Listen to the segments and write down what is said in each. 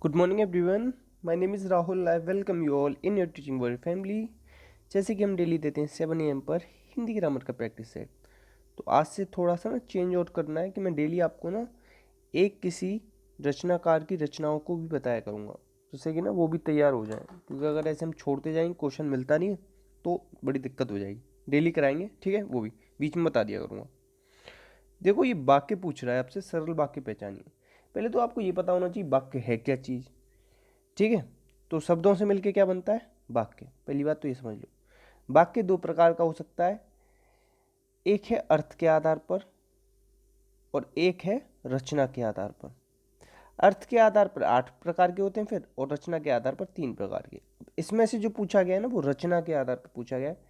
Good morning everyone, my name is Rahul. I welcome you all in your teaching world family. जैसे कि हम daily देते हैं 7 AM पर हिंदी ग्रामर का प्रैक्टिस सेट, तो आज से थोड़ा सा ना चेंज आउट करना है कि मैं डेली आपको ना एक किसी रचनाकार की रचनाओं को भी बताया करूँगा, जिससे कि ना वो भी तैयार हो जाए। क्योंकि अगर ऐसे हम छोड़ते जाएंगे, क्वेश्चन मिलता नहीं है, तो बड़ी दिक्कत हो जाएगी। डेली कराएंगे, ठीक है, वो भी बीच में बता दिया करूँगा। देखो, ये वाक्य पूछ रहा है आपसे, सरल वाक्य पहचानिए। पहले तो आपको ये पता होना चाहिए वाक्य है क्या चीज़, ठीक है। तो शब्दों से मिलके क्या बनता है? वाक्य। पहली बात तो ये समझ लो, वाक्य दो प्रकार का हो सकता है। एक है अर्थ के आधार पर और एक है रचना के आधार पर। अर्थ के आधार पर 8 प्रकार के होते हैं फिर, और रचना के आधार पर 3 प्रकार के। इसमें से जो पूछा गया है ना, वो रचना के आधार पर पूछा गया है।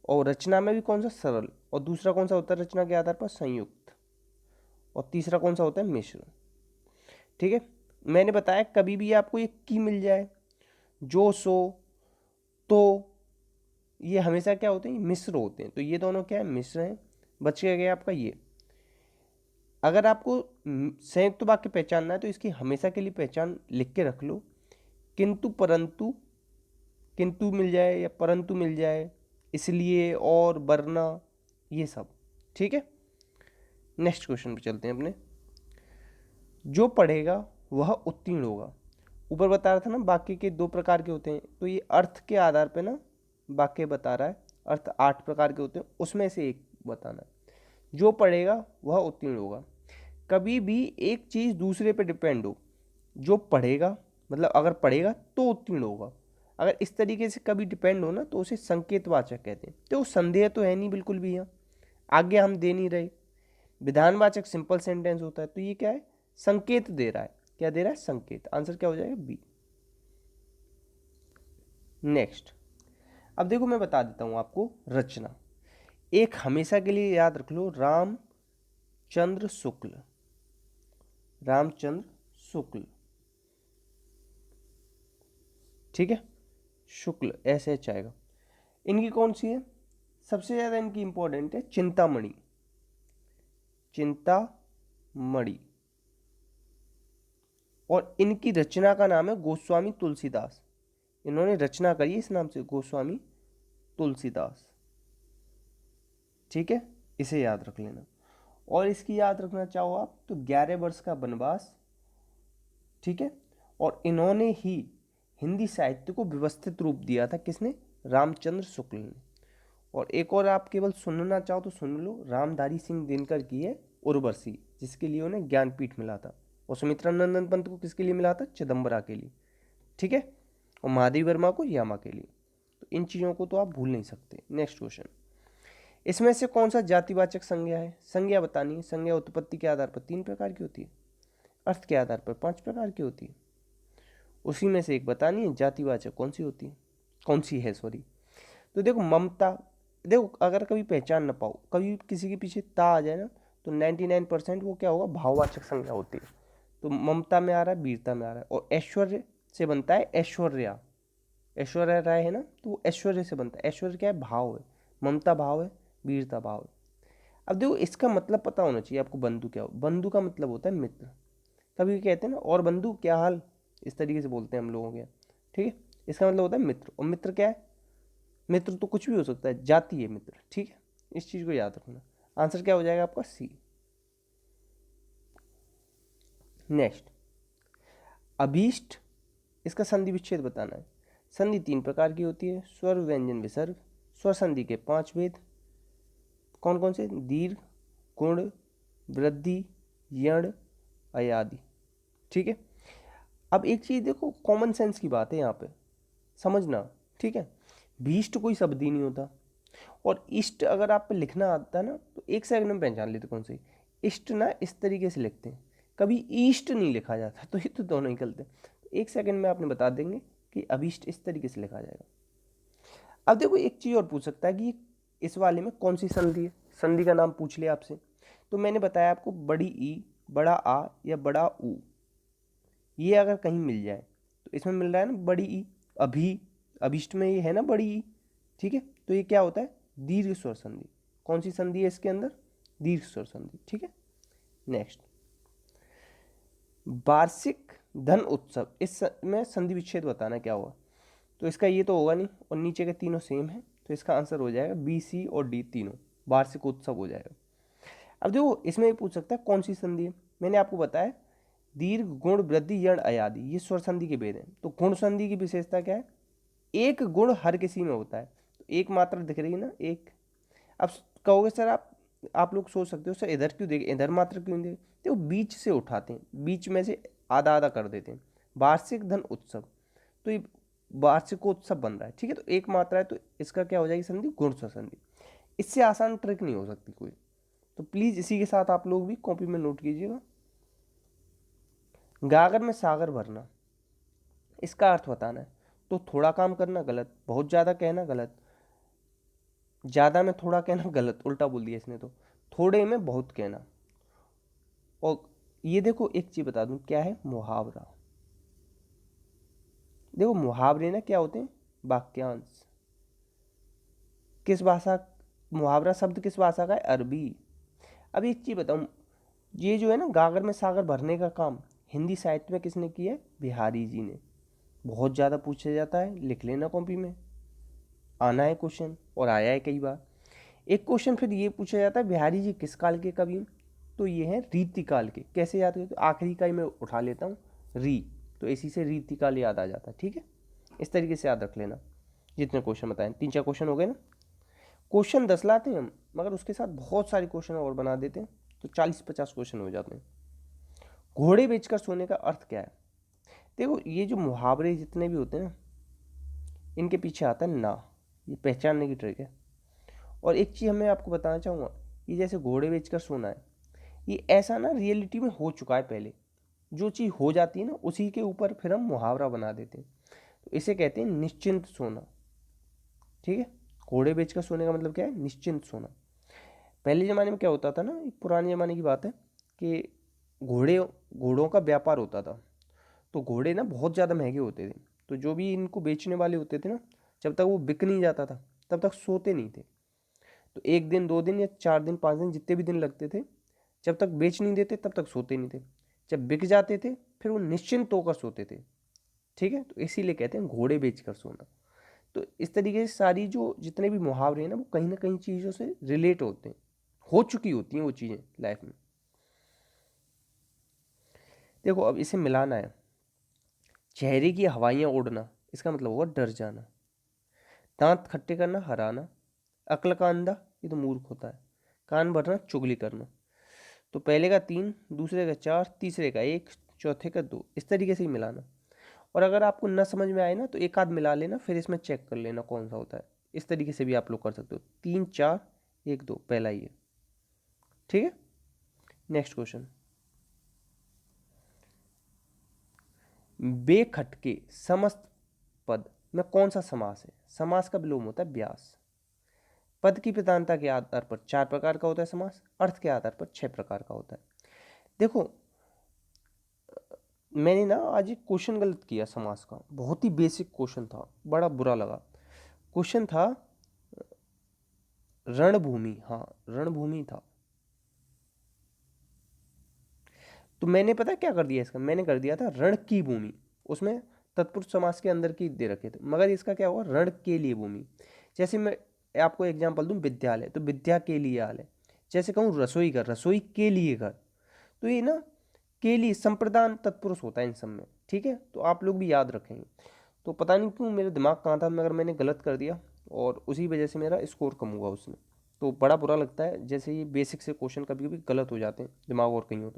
और रचना में भी कौन सा? सरल। और दूसरा कौन सा होता है रचना के आधार पर? संयुक्त। और तीसरा कौन सा होता है? मिश्र। ठीक है। मैंने बताया कभी भी आपको एक की मिल जाए, जो, सो, तो, ये हमेशा क्या होते हैं? मिश्र होते हैं। तो ये दोनों क्या है? मिश्र हैं। बच गया आपका ये। अगर आपको संयुक्त वाक्य पहचानना है तो इसकी हमेशा के लिए पहचान लिख के रख लो। किंतु, परंतु, किंतु मिल जाए या परंतु मिल जाए, इसलिए, और, वरना, ये सब। ठीक है। नेक्स्ट क्वेश्चन पे चलते हैं अपने। जो पढ़ेगा वह उत्तीर्ण होगा। ऊपर बता रहा था ना वाक्य के 2 प्रकार के होते हैं, तो ये अर्थ के आधार पे ना वाक्य बता रहा है। अर्थ 8 प्रकार के होते हैं, उसमें से एक बताना है। जो पढ़ेगा वह उत्तीर्ण होगा। कभी भी एक चीज़ दूसरे पे डिपेंड हो, जो पढ़ेगा मतलब अगर पढ़ेगा तो उत्तीर्ण होगा, अगर इस तरीके से कभी डिपेंड हो ना, तो उसे संकेतवाचक कहते हैं। तो संदेह तो है नहीं बिल्कुल भी, यहाँ आगे हम दे नहीं रहे। विधानवाचक सिंपल सेंटेंस होता है, तो ये क्या है? संकेत दे रहा है। क्या दे रहा है? संकेत। आंसर क्या हो जाएगा? बी। नेक्स्ट, अब देखो मैं बता देता हूं आपको रचना। एक हमेशा के लिए याद रख लो, रामचंद्र शुक्ल। रामचंद्र शुक्ल, ठीक है। शुक्ल ऐसे आएगा। इनकी कौन सी है? सबसे ज्यादा इनकी इंपॉर्टेंट है चिंतामणि। चिंतामणि। और इनकी रचना का नाम है गोस्वामी तुलसीदास। इन्होंने रचना करी इस नाम से, गोस्वामी तुलसीदास। ठीक है, इसे याद रख लेना। और इसकी याद रखना चाहो आप तो 11 वर्ष का वनवास, ठीक है। और इन्होंने ही हिंदी साहित्य को व्यवस्थित रूप दिया था। किसने? रामचंद्र शुक्ल ने। और एक और आप केवल सुनना चाहो तो सुन लो, रामधारी सिंह दिनकर की है उर्वशी, जिसके लिए उन्हें ज्ञानपीठ मिला था। और सुमित्रा नंदन पंत को किसके लिए मिला था? चिदम्बरा के लिए, ठीक है। और महादेवी वर्मा को यामा के लिए। तो इन चीज़ों को तो आप भूल नहीं सकते। नेक्स्ट क्वेश्चन, इसमें से कौन सा जातिवाचक संज्ञा है? संज्ञा बतानी है। संज्ञा उत्पत्ति के आधार पर 3 प्रकार की होती है, अर्थ के आधार पर 5 प्रकार की होती है। उसी में से एक बतानी है जातिवाचक कौन सी होती है, कौन सी है, सॉरी। तो देखो, ममता। देखो, अगर कभी पहचान ना पाओ, कभी किसी के पीछे ता आ जाए ना, तो 99% वो क्या होगा? भाववाचक संज्ञा होती है। तो ममता में आ रहा है, वीरता में आ रहा है। और ऐश्वर्य से बनता है ऐश्वर्या। ऐश्वर्या राय है ना, तो वो ऐश्वर्य से बनता है। ऐश्वर्य क्या है? भाव है। ममता भाव है, वीरता भाव है। अब देखो, इसका मतलब पता होना चाहिए आपको। बंधु क्या हो? बंधु का मतलब होता है मित्र। कभी कहते हैं ना, और बंधु क्या हाल, इस तरीके से बोलते हैं हम लोगों के, ठीक है। इसका मतलब होता है मित्र। और मित्र क्या है? मित्र तो कुछ भी हो सकता है, जाति है मित्र, ठीक है। इस चीज को याद रखना। आंसर क्या हो जाएगा आपका? सी। नेक्स्ट, अभीष्ट। इसका संधि विच्छेद बताना है। संधि 3 प्रकार की होती है, स्वर, व्यंजन, विसर्ग। स्वर संधि के 5 भेद कौन कौन से? दीर्घ, गुण, वृद्धि, यण, अयादि, ठीक है। अब एक चीज देखो, कॉमन सेंस की बात है यहाँ पे, समझना, ठीक है। भीष्ट कोई शब्द ही नहीं होता। और इष्ट अगर आप पे लिखना आता है ना, तो एक सेकंड में पहचान लेते कौन सी। इष्ट ना इस तरीके से लिखते हैं, कभी ईष्ट नहीं लिखा जाता। तो ये तो दोनों निकलते हैं। तो एक सेकंड में आपने बता देंगे कि अभीष्ट इस तरीके से लिखा जाएगा। अब देखो, एक चीज और पूछ सकता है कि इस वाले में कौन सी संधि है। संधि का नाम पूछ लिया आपसे, तो मैंने बताया आपको बड़ी ई, बड़ा आ या बड़ा ऊ। ये अगर कहीं मिल जाए, तो इसमें मिल रहा है ना बड़ी ई। अभी, अभिष्ट में ये है ना बड़ी ई, ठीक है। तो ये क्या होता है? दीर्घ स्वर संधि। कौन सी संधि है इसके अंदर? दीर्घ स्वर संधि, ठीक है। नेक्स्ट, वार्षिक धन उत्सव, इसमें संधि विच्छेद बताना क्या हुआ। तो इसका ये तो होगा नहीं, और नीचे के तीनों सेम है, तो इसका आंसर हो जाएगा बी, सी और डी, तीनों वार्षिक उत्सव हो जाएगा। अब देखो इसमें भी पूछ सकता है कौन सी संधि है। मैंने आपको बताया दीर्घ गुण वृद्धि यण अयादि, ये स्वर संधि के भेद हैं। तो गुण संधि की विशेषता क्या है, एक गुण हर किसी में होता है। तो एक मात्रा दिख रही है ना, एक। अब कहोगे सर आप लोग सोच सकते हो सर इधर क्यों देखे, इधर मात्रा क्यों नहीं देखे, तो बीच से उठाते हैं, बीच में से आधा आधा कर देते हैं। वार्षिक धन उत्सव, तो ये वार्षिकोत्सव बन रहा है, ठीक है। तो एक मात्रा है, तो इसका क्या हो जाएगी संधि, गुण स्वर संधि। इससे आसान ट्रिक नहीं हो सकती कोई। तो प्लीज इसी के साथ आप लोग भी कॉपी में नोट कीजिएगा। गागर में सागर भरना, इसका अर्थ बताना है। तो थोड़ा काम करना गलत, बहुत ज़्यादा कहना गलत, ज़्यादा में थोड़ा कहना गलत, उल्टा बोल दिया इसने। तो थोड़े में बहुत कहना। और ये देखो एक चीज़ बता दूं, क्या है मुहावरा। देखो मुहावरे ना क्या होते हैं, वाक्यांश। किस भाषा, मुहावरा शब्द किस भाषा का है, अरबी। अब एक चीज़ बताऊं, ये जो है ना गागर में सागर भरने का काम हिंदी साहित्य में किसने किया है, बिहारी जी ने। बहुत ज़्यादा पूछा जाता है, लिख लेना कॉपी में, आना है क्वेश्चन, और आया है कई बार। एक क्वेश्चन फिर ये पूछा जाता है बिहारी जी किस काल के कवि हैं, तो ये है रीतिकाल के। कैसे याद करते, तो आखिरी का ही मैं उठा लेता हूँ री, तो इसी से रीतिकाल याद आ जाता है, ठीक है। इस तरीके से याद रख लेना। जितने क्वेश्चन बताएं, 3-4 क्वेश्चन हो गए ना। क्वेश्चन 10 लाते हैं हम, मगर उसके साथ बहुत सारे क्वेश्चन और बना देते हैं, तो 40-50 क्वेश्चन हो जाते हैं। घोड़े बेचकर सोने का अर्थ क्या है। देखो ये जो मुहावरे जितने भी होते हैं ना, इनके पीछे आता है ना, ये पहचानने की ट्रिक है। और एक चीज़ मैं आपको बताना चाहूँगा, ये जैसे घोड़े बेचकर सोना है, ये ऐसा ना रियलिटी में हो चुका है पहले। जो चीज़ हो जाती है ना, उसी के ऊपर फिर हम मुहावरा बना देते हैं। तो इसे कहते हैं निश्चिंत सोना, ठीक है। घोड़े बेचकर सोने का मतलब क्या है, निश्चिंत सोना। पहले ज़माने में क्या होता था ना, एक पुराने ज़माने की बात है कि घोड़ों का व्यापार होता था। तो घोड़े ना बहुत ज़्यादा महंगे होते थे, तो जो भी इनको बेचने वाले होते थे ना, जब तक वो बिक नहीं जाता था तब तक सोते नहीं थे। तो 1 दिन 2 दिन या 4 दिन 5 दिन जितने भी दिन लगते थे, जब तक बेच नहीं देते तब तक सोते नहीं थे। जब बिक जाते थे फिर वो निश्चिंत होकर सोते थे, ठीक है। तो इसीलिए कहते हैं घोड़े बेचकर सोना। तो इस तरीके से सारी जो जितने भी मुहावरे हैं ना, वो कहीं ना कहीं चीज़ों से रिलेट होते हैं, हो चुकी होती हैं वो चीज़ें लाइफ में। देखो अब इसे मिलाना है, चेहरे की हवाइयाँ उड़ना, इसका मतलब होगा डर जाना। दांत खट्टे करना, हराना। अक्ल का अंधा, ये तो मूर्ख होता है। कान भरना, चुगली करना। तो पहले का 3, दूसरे का 4, तीसरे का 1, चौथे का 2, इस तरीके से ही मिलाना। और अगर आपको न समझ में आए ना, तो एक आध मिला लेना, फिर इसमें चेक कर लेना कौन सा होता है। इस तरीके से भी आप लोग कर सकते हो, 3 4 1 2, पहला ही है, ठीक है। नेक्स्ट क्वेश्चन, बेखटके समस्त पद में कौन सा समास है। समास का विलोम होता है व्यास। पद की प्रधानता के आधार पर 4 प्रकार का होता है समास, अर्थ के आधार पर 6 प्रकार का होता है। देखो मैंने ना आज एक क्वेश्चन गलत किया समास का, बहुत ही बेसिक क्वेश्चन था, बड़ा बुरा लगा। क्वेश्चन था रणभूमि, हाँ रणभूमि था। तो मैंने पता क्या कर दिया इसका, मैंने कर दिया था रण की भूमि। उसमें तत्पुरुष समास के अंदर की दे रखे थे, मगर इसका क्या हुआ, रण के लिए भूमि। जैसे मैं आपको एग्जांपल दूं, विद्यालय, तो विद्या के लिए आलय। जैसे कहूँ रसोई घर, रसोई के लिए घर। तो ये ना के लिए संप्रदान तत्पुरुष होता है इन सब में, ठीक है। तो आप लोग भी याद रखेंगे। तो पता नहीं क्यों मेरा दिमाग कहाँ था, मगर मैंने गलत कर दिया, और उसी वजह से मेरा स्कोर कम हुआ उसमें। तो बड़ा बुरा लगता है, जैसे ये बेसिक से क्वेश्चन कभी कभी गलत हो जाते हैं, दिमाग और कहीं हो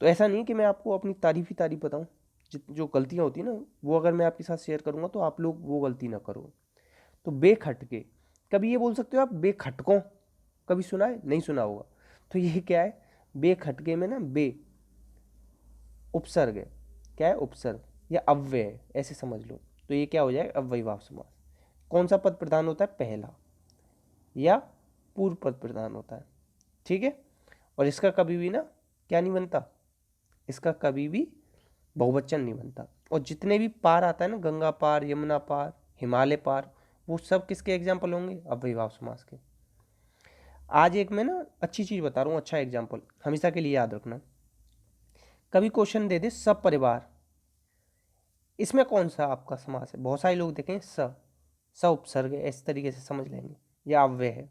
तो ऐसा नहीं कि मैं आपको अपनी तारीफ ही तारीफ बताऊं, जो गलतियां होती हैं ना, वो अगर मैं आपके साथ शेयर करूंगा तो आप लोग वो गलती ना करो। तो बेखटके, कभी ये बोल सकते हो आप बेखटकों, कभी सुना है, नहीं सुना होगा। तो ये क्या है, बेखटके में ना बे उपसर्ग है, क्या है उपसर्ग या अव्यय है, ऐसे समझ लो। तो ये क्या हो जाएगा, अव्ययीभाव समास। कौन सा पद प्रधान होता है, पहला, या पूर्व पद प्रधान होता है, ठीक है। और इसका कभी भी ना क्या नहीं बनता, इसका कभी भी बहुवचन नहीं बनता। और जितने भी पार आता है ना, गंगा पार, यमुना पार, हिमालय पार, वो सब किसके एग्जाम्पल होंगे, अव्ययीभाव समास के। आज एक मैं ना अच्छी चीज़ बता रहा हूँ, अच्छा एग्जाम्पल हमेशा के लिए याद रखना। कभी क्वेश्चन दे दे सब परिवार, इसमें कौन सा आपका समास है? बहुत सारे लोग देखें स उपसर्ग है, इस तरीके से समझ लेंगे या अव्यय है।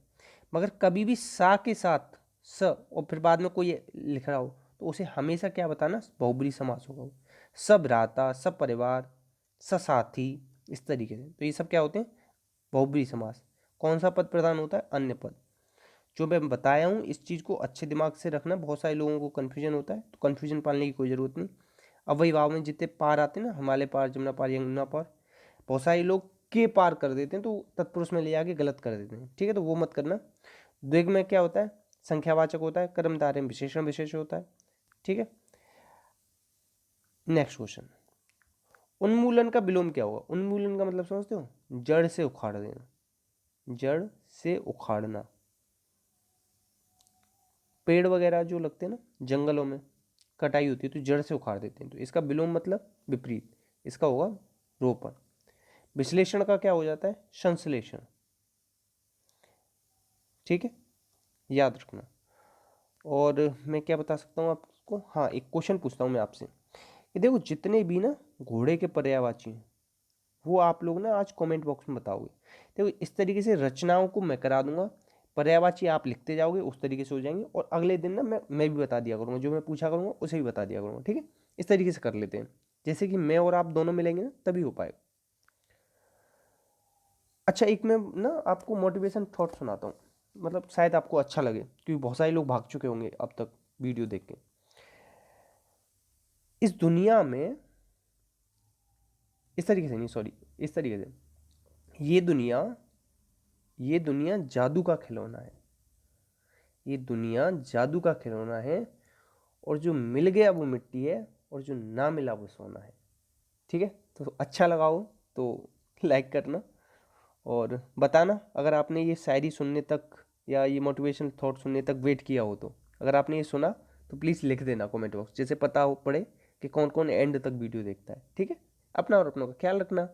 मगर कभी भी सा के साथ स और फिर बाद में कोई लिख रहा हो तो उसे हमेशा क्या बताना? बहुब्रीहि समास होगा वो। सब भ्राता, सब परिवार, स साथी, इस तरीके से। तो ये सब क्या होते हैं? बहुब्रीहि समास। कौन सा पद प्रधान होता है? अन्य पद। जो मैं बताया हूँ इस चीज़ को अच्छे दिमाग से रखना, बहुत सारे लोगों को कन्फ्यूजन होता है, तो कन्फ्यूजन पालने की कोई ज़रूरत नहीं। अव्ययी भाव में जितने पार आते हैं ना, हिमालय पार, जमुना पार, यमुना पार, बहुत सारे लोग के पार कर देते हैं तो तत्पुरुष में ले जाके गलत कर देते हैं, ठीक है? तो वो मत करना। द्विग में क्या होता है? संख्यावाचक होता है, कर्मधारय में विशेषण विशेष होता है, ठीक है? नेक्स्ट क्वेश्चन, उन्मूलन का विलोम क्या होगा? उन्मूलन का मतलब समझते हो? जड़ से उखाड़ देना, जड़ से उखाड़ना। पेड़ वगैरह जो लगते हैं ना जंगलों में, कटाई होती है तो जड़ से उखाड़ देते हैं, तो इसका विलोम मतलब विपरीत, इसका होगा रोपण। विश्लेषण का क्या हो जाता है? संश्लेषण, ठीक है, याद रखना। और मैं क्या बता सकता हूँ आपको? हाँ, एक क्वेश्चन पूछता हूँ मैं आपसे कि देखो जितने भी ना घोड़े के पर्यायवाची हैं वो आप लोग ना आज कमेंट बॉक्स में बताओगे। देखो इस तरीके से रचनाओं को मैं करा दूंगा, पर्यायवाची आप लिखते जाओगे, उस तरीके से हो जाएंगे, और अगले दिन ना मैं भी बता दिया करूँगा, जो मैं पूछा करूँगा उसे भी बता दिया करूँगा, ठीक है? इस तरीके से कर लेते हैं, जैसे कि मैं और आप दोनों मिलेंगे ना तभी हो पाएगा। अच्छा, एक मैं ना आपको मोटिवेशन थॉट सुनाता हूँ, मतलब शायद आपको अच्छा लगे, क्योंकि बहुत सारे लोग भाग चुके होंगे अब तक वीडियो देख के। इस दुनिया में, इस तरीके से नहीं, सॉरी, इस तरीके से, ये दुनिया जादू का खिलौना है, ये दुनिया जादू का खिलौना है, और जो मिल गया वो मिट्टी है, और जो ना मिला वो सोना है, ठीक है? तो अच्छा लगा हो तो लाइक करना, और बताना अगर आपने ये शायरी सुनने तक या ये मोटिवेशनल थॉट सुनने तक वेट किया हो। तो अगर आपने ये सुना तो प्लीज़ लिख देना कमेंट बॉक्स, जैसे पता हो पड़े कि कौन कौन एंड तक वीडियो देखता है, ठीक है? अपना और अपनों का ख्याल रखना,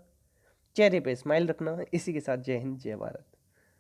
चेहरे पे स्माइल रखना। इसी के साथ जय हिंद, जय भारत।